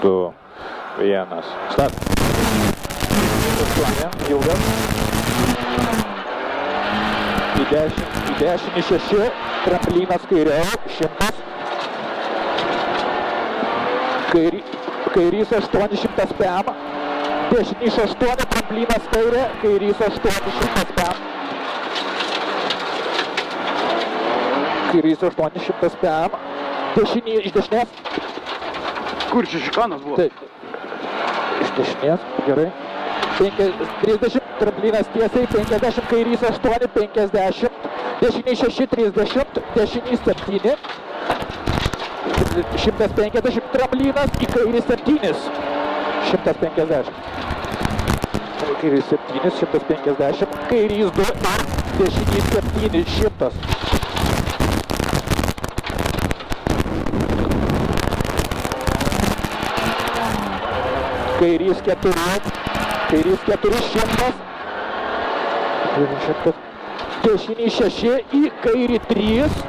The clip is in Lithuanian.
2, 1. Start. 8, ilgas. Į 10, 6, tramplinas kairiau, 100. Kairys 800 PM. Dešinys 8, tramplinas kairė, kairys 800 PM. Kairys 800 PM. Iš dešinės. Kur čia šikanas buvo? Taip. Iš dešinės, gerai. 30, tramplinas tiesiai, 50, kairys 8, 50. Dešinys 6, 30, dešinys 7. 150, tramplinas į kairį 7. 150. Kairys 7, 150. Kairys 2 ir dešinys 7, 100. Kairys 4, 100. Dešinys 6, į kairį 3.